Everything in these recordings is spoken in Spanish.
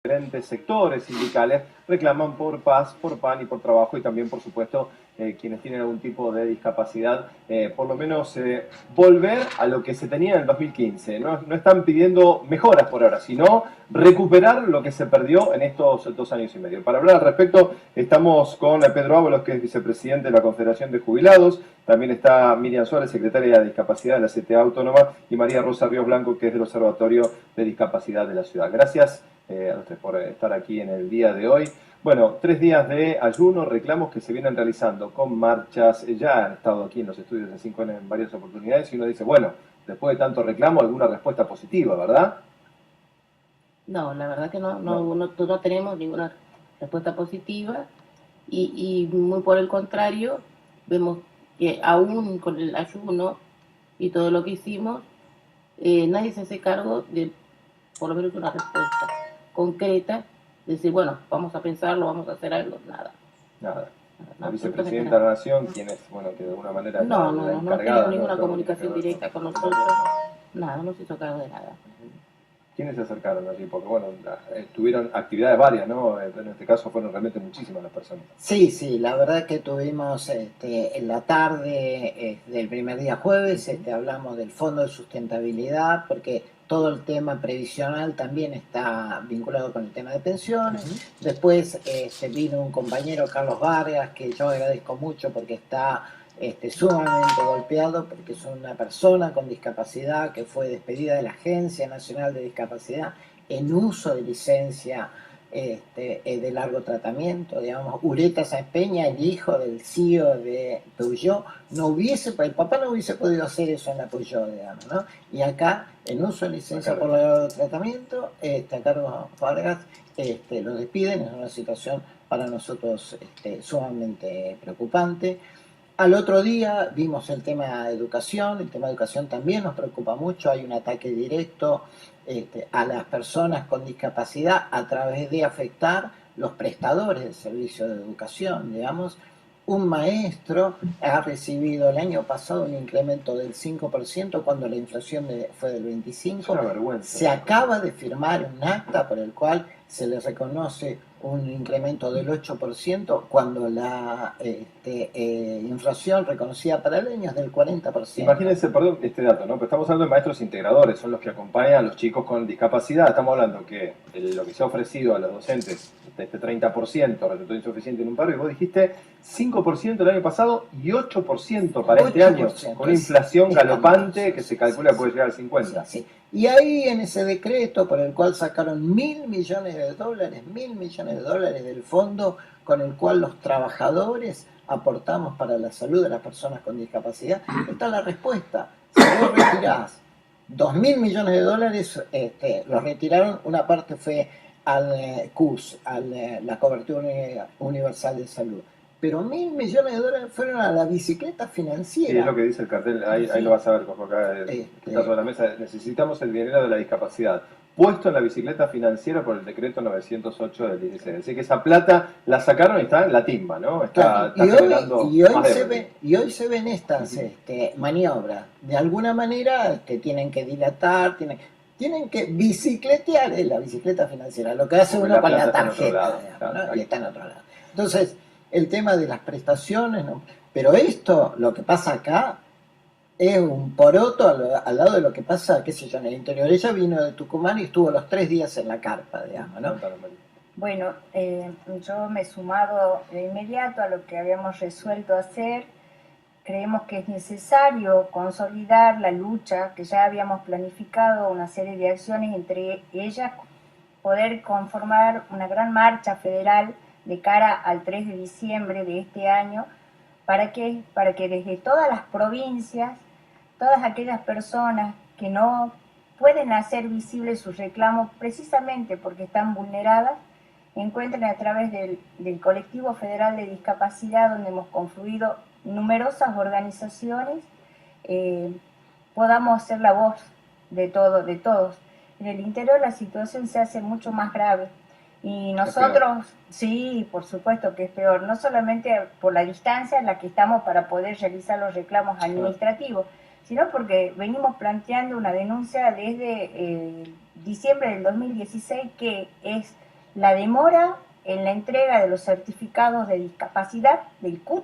diferentes sectores sindicales reclaman por paz, por pan y por trabajo, y también, por supuesto, quienes tienen algún tipo de discapacidad, por lo menos volver a lo que se tenía en el 2015. No están pidiendo mejoras por ahora, sino recuperar lo que se perdió en estos 2 años y medio. Para hablar al respecto, estamos con Pedro Ábalos, que es vicepresidente de la Confederación de Jubilados. También está Miriam Suárez, secretaria de Discapacidad de la CTA Autónoma, y María Rosa Ríos Blanco, que es del Observatorio de Discapacidad de la Ciudad. Gracias a ustedes por estar aquí en el día de hoy. Bueno, 3 días de ayuno, reclamos que se vienen realizando con marchas. Ya han estado aquí en los estudios de 5N en varias oportunidades y uno dice, bueno, después de tanto reclamo, alguna respuesta positiva, ¿verdad? No, la verdad que no tenemos ninguna respuesta positiva y muy por el contrario, vemos que aún con el ayuno y todo lo que hicimos, nadie se hace cargo de por lo menos una respuesta concreta, de decir, bueno, vamos a pensarlo, vamos a hacer algo, nada. Nada. La vicepresidenta de la Nación, quien es, bueno, que de alguna manera es la No encargada. tenemos ninguna comunicación directa con nosotros, nada, no se hizo cargo de nada. ¿Quiénes se acercaron allí? Porque, bueno, tuvieron actividades varias, ¿no? En este caso fueron realmente muchísimas las personas. Sí, la verdad que tuvimos en la tarde del primer día jueves, hablamos del Fondo de Sustentabilidad, porque todo el tema previsional también está vinculado con el tema de pensiones. Después vino un compañero, Carlos Vargas, que yo agradezco mucho porque está sumamente golpeado, porque es una persona con discapacidad que fue despedida de la Agencia Nacional de Discapacidad en uso de licencia de largo tratamiento, digamos. Ureta Sáenz Peña, el hijo del CEO de Peugeot, el papá no hubiese podido hacer eso en la Peugeot, digamos, ¿no? Y acá, en uso de licencia por largo tratamiento, a Carlos Vargas lo despiden. Es una situación para nosotros sumamente preocupante. Al otro día vimos el tema de educación. El tema de educación también nos preocupa mucho. Hay un ataque directo a las personas con discapacidad a través de afectar los prestadores de servicios de educación, digamos. Un maestro ha recibido el año pasado un incremento del 5% cuando la inflación fue del 25%. Es una vergüenza. Se acaba de firmar un acta por el cual se le reconoce un incremento del 8% cuando la inflación reconocida para el año es del 40%. Imagínense, perdón, este dato, ¿no? Pero estamos hablando de maestros integradores, son los que acompañan a los chicos con discapacidad. Estamos hablando que lo que se ha ofrecido a los docentes, este 30%, resultó insuficiente en un paro, y vos dijiste 5% el año pasado y 8% para este año, con una inflación galopante que se calcula puede llegar al 50%. Sí. Y ahí en ese decreto por el cual sacaron $1.000 millones del fondo con el cual los trabajadores aportamos para la salud de las personas con discapacidad, está la respuesta. Si vos retirás $2.000 millones, los retiraron, una parte fue al CUS, a la cobertura universal de salud. Pero $1.000 millones fueron a la bicicleta financiera. Sí, es lo que dice el cartel, ahí lo vas a ver, Cojo, acá está sobre la mesa. Necesitamos el dinero de la discapacidad puesto en la bicicleta financiera por el decreto 908 del 16. Así que esa plata la sacaron y está en la timba, ¿no? Y hoy se ven estas maniobras. De alguna manera tienen que dilatar, tienen que bicicletear la bicicleta financiera, lo que hace uno con la tarjeta, y está en otro lado. Entonces, el tema de las prestaciones, ¿no? Pero esto, lo que pasa acá, es un poroto al lado de lo que pasa, qué sé yo, en el interior. Ella vino de Tucumán y estuvo los 3 días en la carpa, digamos, ¿no? Bueno, yo me he sumado de inmediato a lo que habíamos resuelto hacer. Creemos que es necesario consolidar la lucha, que ya habíamos planificado una serie de acciones, entre ellas poder conformar una gran marcha federal de cara al 3 de diciembre de este año. ¿Para qué? Para que desde todas las provincias, todas aquellas personas que no pueden hacer visible sus reclamos precisamente porque están vulneradas, encuentren a través del Colectivo Federal de Discapacidad, donde hemos confluido numerosas organizaciones, podamos ser la voz de todos. En el interior la situación se hace mucho más grave. Y nosotros, sí, por supuesto que es peor, no solamente por la distancia en la que estamos para poder realizar los reclamos administrativos, sino porque venimos planteando una denuncia desde diciembre del 2016, que es la demora en la entrega de los certificados de discapacidad del CUT,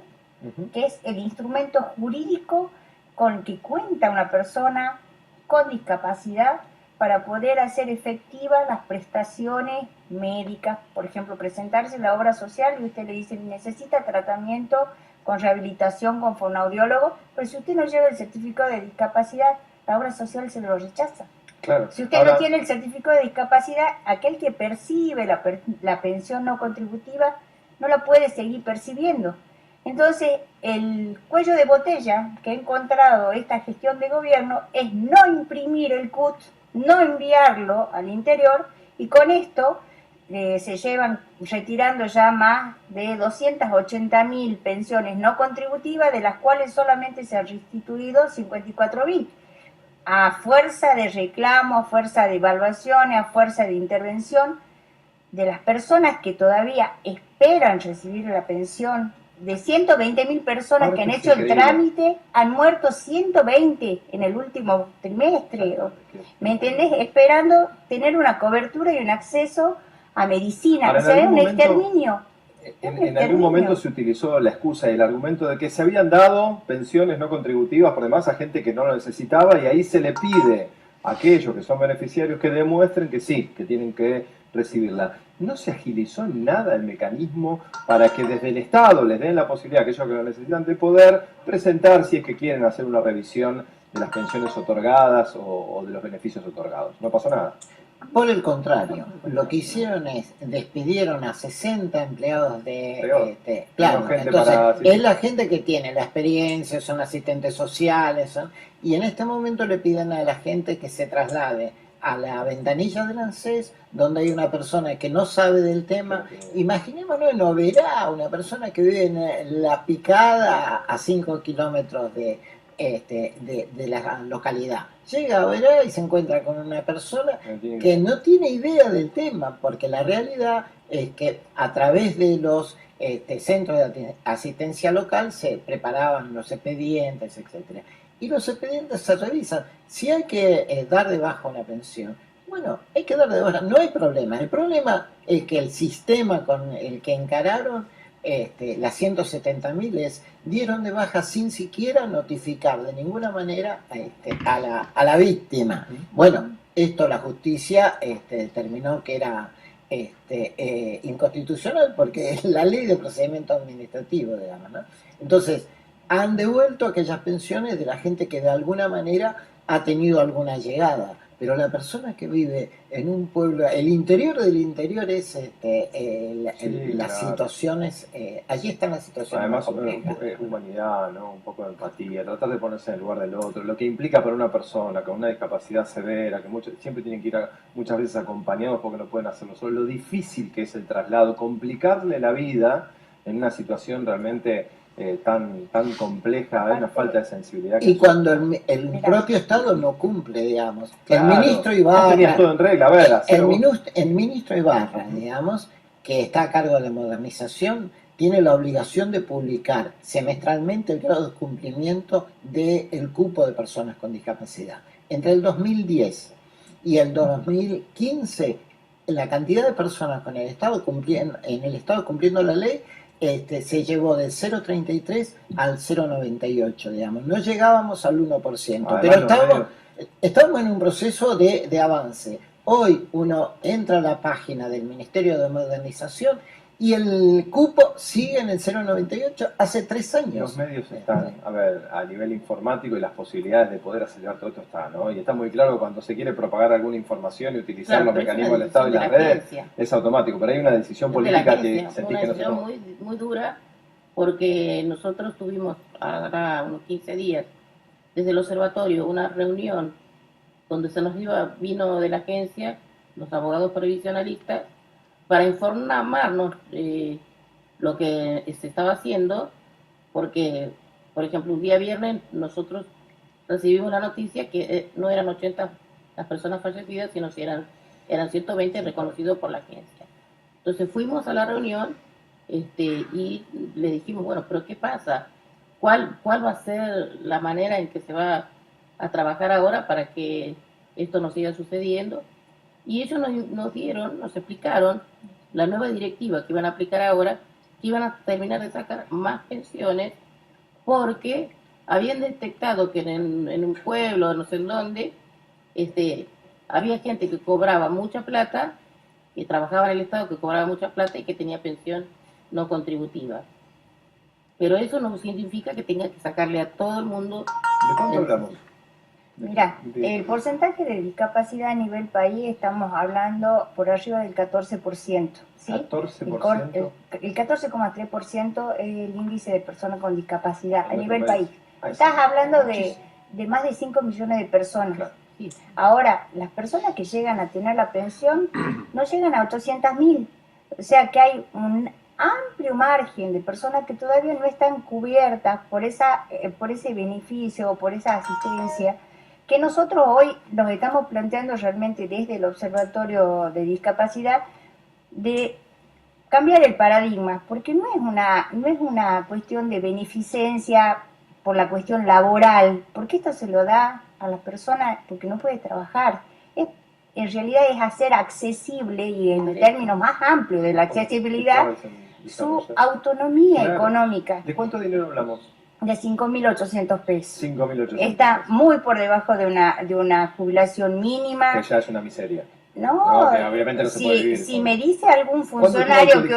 que es el instrumento jurídico con el que cuenta una persona con discapacidad para poder hacer efectivas las prestaciones médicas. Por ejemplo, presentarse en la obra social y usted le dice, necesita tratamiento con rehabilitación con fonoaudiólogo, pero si usted no lleva el certificado de discapacidad, la obra social se lo rechaza. Claro. Si usted no tiene el certificado de discapacidad, aquel que percibe la pensión no contributiva no la puede seguir percibiendo. Entonces, el cuello de botella que ha encontrado esta gestión de gobierno es no imprimir el CUT, no enviarlo al interior, y con esto se llevan retirando ya más de 280.000 pensiones no contributivas, de las cuales solamente se han restituido 54.000. A fuerza de reclamo, a fuerza de evaluaciones, a fuerza de intervención de las personas que todavía esperan recibir la pensión, de 120.000 personas que han hecho el trámite, han muerto 120 en el último trimestre, ¿me entendés? Esperando tener una cobertura y un acceso a medicina. O sea, es un exterminio. En algún momento se utilizó la excusa y el argumento de que se habían dado pensiones no contributivas por demás a gente que no lo necesitaba, y ahí se le pide a aquellos que son beneficiarios que demuestren que sí, que tienen que recibirla. ¿No se agilizó nada el mecanismo para que desde el Estado les den la posibilidad a aquellos que lo necesitan de poder presentar si es que quieren hacer una revisión de las pensiones otorgadas o de los beneficios otorgados? No pasó nada. Por el contrario, lo que hicieron es despidieron a 60 empleados de... claro, entonces es la gente que tiene la experiencia, son asistentes sociales, y en este momento le piden a la gente que se traslade a la ventanilla del ANSES, donde hay una persona que no sabe del tema. Imaginémonos en Oberá, una persona que vive en La Picada, a 5 kilómetros de la localidad. Llega a Oberá y se encuentra con una persona que no tiene idea del tema, porque la realidad es que a través de los centros de asistencia local se preparaban los expedientes, etcétera. Y los expedientes se revisan. Si hay que dar de baja una pensión, bueno, hay que dar de baja, no hay problema. El problema es que el sistema con el que encararon las 170.000 dieron de baja sin siquiera notificar de ninguna manera a la víctima. Bueno, esto la justicia determinó que era inconstitucional, porque es la ley de procedimiento administrativo, digamos, ¿no? Entonces, han devuelto aquellas pensiones de la gente que de alguna manera ha tenido alguna llegada, pero la persona que vive en un pueblo, el interior del interior es las situaciones, allí están las situaciones. Además, humanidad, ¿no? Un poco de empatía, tratar de ponerse en el lugar del otro, lo que implica para una persona con una discapacidad severa, que siempre tienen que ir muchas veces acompañados porque no pueden hacerlo solos, lo difícil que es el traslado, complicarle la vida en una situación realmente tan compleja, hay una falta de sensibilidad. Y cuando el propio Estado no cumple, digamos. Claro, el ministro Ibarra... tenías todo en regla, a ver, el ministro Ibarra, digamos, que está a cargo de modernización, tiene la obligación de publicar semestralmente el grado de cumplimiento del cupo de personas con discapacidad. Entre el 2010 y el 2015, la cantidad de personas con el Estado cumpliendo la ley se llevó del 0,33 al 0,98, digamos. No llegábamos al 1%, pero estamos en un proceso de avance. Hoy uno entra a la página del Ministerio de Modernización y el cupo sigue en el 0,98 hace 3 años. Los medios están, a ver, a nivel informático, y las posibilidades de poder acelerar todo esto están, ¿no? Y está muy claro que cuando se quiere propagar alguna información y utilizar los mecanismos del Estado y las redes, es automático, pero hay una decisión política que sentí que no se toma. Muy dura, porque nosotros tuvimos ahora unos 15 días desde el observatorio una reunión donde vino de la agencia los abogados previsionalistas para informarnos lo que se estaba haciendo, porque, por ejemplo, un día viernes nosotros recibimos la noticia que no eran 80 las personas fallecidas, sino que eran 120 reconocidos por la agencia. Entonces fuimos a la reunión y le dijimos, bueno, pero ¿qué pasa? ¿Cuál va a ser la manera en que se va a trabajar ahora para que esto no siga sucediendo? Y ellos nos explicaron la nueva directiva que iban a aplicar ahora, que iban a terminar de sacar más pensiones porque habían detectado que en un pueblo, no sé en dónde, había gente que cobraba mucha plata, que trabajaba en el Estado, que cobraba mucha plata y que tenía pensión no contributiva. Pero eso no significa que tenga que sacarle a todo el mundo. ¿De cuánto hablamos? Mira, el porcentaje de discapacidad a nivel país estamos hablando por arriba del 14%. ¿Sí? 14%. El 14,3% es el índice de personas con discapacidad a nivel país. país. Estás hablando de más de 5 millones de personas. Claro. Sí. Ahora, las personas que llegan a tener la pensión no llegan a 800.000. O sea que hay un amplio margen de personas que todavía no están cubiertas por ese beneficio o por esa asistencia que nosotros hoy nos estamos planteando realmente desde el Observatorio de Discapacidad de cambiar el paradigma, porque no es una cuestión de beneficencia por la cuestión laboral, porque esto se lo da a las personas porque no puede trabajar. En realidad es hacer accesible, y en términos más amplios de la accesibilidad, su autonomía económica. ¿De cuánto dinero hablamos? De 5.800 pesos. 5.800. Está muy por debajo de una jubilación mínima. Que ya es una miseria. No, que obviamente no se puede vivir. Si me dice algún funcionario que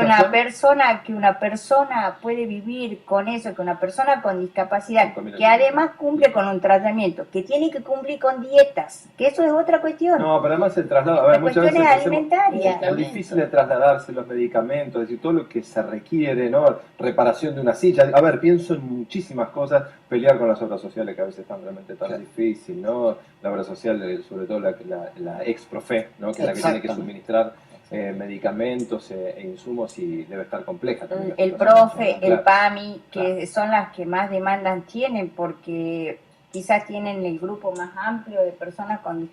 una persona puede vivir con eso, que una persona con discapacidad, que además cumple con un tratamiento, que tiene que cumplir con dietas, que eso es otra cuestión. No, pero además el traslado, a ver, muchas veces alimentarias. Es difícil de trasladarse los medicamentos, es decir, todo lo que se requiere, ¿no? Reparación de una silla. A ver, pienso en muchísimas cosas, pelear con las obras sociales que a veces están realmente tan difícil, ¿no? La obra social, sobre todo la ex-profe, ¿no? Que es la que tiene que suministrar medicamentos e insumos y debe estar compleja también. El profe, el PAMI, que son las que más demandas tienen porque quizás tienen el grupo más amplio de personas con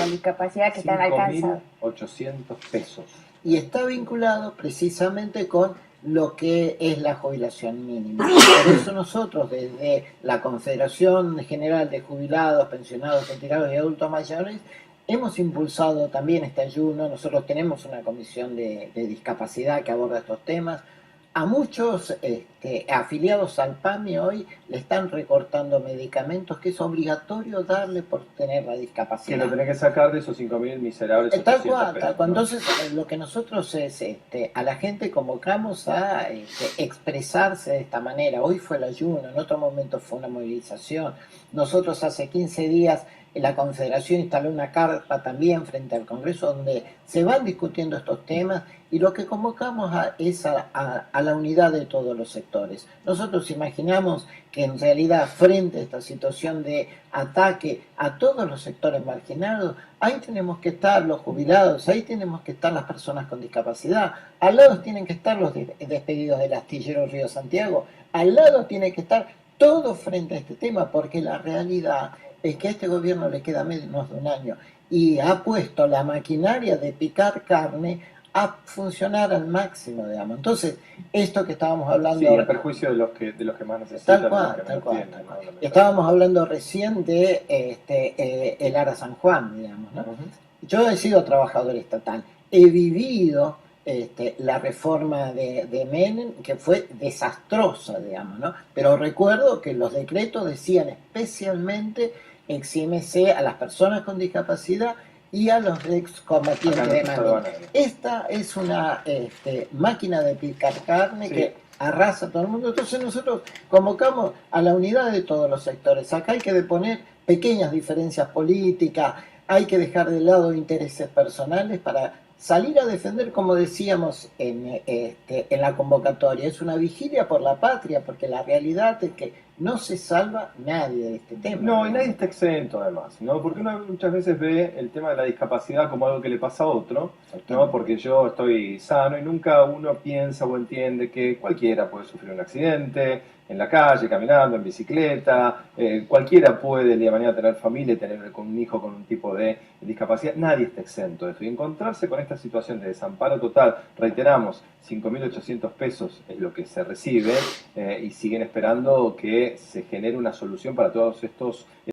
discapacidad que están alcanzadas. 5.800 pesos. Y está vinculado precisamente con lo que es la jubilación mínima. Por eso nosotros desde la Confederación General de Jubilados, Pensionados, Retirados y Adultos Mayores hemos impulsado también este ayuno. Nosotros tenemos una comisión de discapacidad que aborda estos temas. A muchos afiliados al PAMI hoy le están recortando medicamentos que es obligatorio darle por tener la discapacidad. Que lo tenés que sacar de esos 5.000 miserables. Tal cual. Entonces, lo que nosotros es, a la gente convocamos a expresarse de esta manera. Hoy fue el ayuno, en otro momento fue una movilización. Nosotros hace 15 días la Confederación instaló una carpa también frente al Congreso donde se van discutiendo estos temas y lo que convocamos es a la unidad de todos los sectores. Nosotros imaginamos que en realidad frente a esta situación de ataque a todos los sectores marginados, ahí tenemos que estar los jubilados, ahí tenemos que estar las personas con discapacidad, al lado tienen que estar los despedidos del astillero Río Santiago, al lado tiene que estar todo frente a este tema, porque la realidad es que a este gobierno le queda menos de un año y ha puesto la maquinaria de picar carne a funcionar al máximo, digamos. Entonces, esto que estábamos hablando... Sí, a perjuicio de los que más necesitan. Tal cual. Estábamos hablando recién de el Ara San Juan, digamos, ¿no? Yo he sido trabajador estatal, he vivido la reforma de Menem, que fue desastrosa, digamos, ¿no? Pero recuerdo que los decretos decían especialmente exímese a las personas con discapacidad y a los excombatientes de Malvinas. Esta es una máquina de picar carne que arrasa a todo el mundo. Entonces nosotros convocamos a la unidad de todos los sectores. Acá hay que deponer pequeñas diferencias políticas, hay que dejar de lado intereses personales para salir a defender, como decíamos en la convocatoria, es una vigilia por la patria, porque la realidad es que no se salva nadie de este tema. No, y nadie está exento además, ¿no? Porque uno muchas veces ve el tema de la discapacidad como algo que le pasa a otro, ¿no? Porque yo estoy sano y nunca uno piensa o entiende que cualquiera puede sufrir un accidente, en la calle, caminando, en bicicleta, cualquiera puede el día de mañana tener familia y tener un hijo con un tipo de discapacidad, nadie está exento de eso. Y encontrarse con esta situación de desamparo total, reiteramos, 5.800 pesos es lo que se recibe y siguen esperando que se genere una solución para todos estos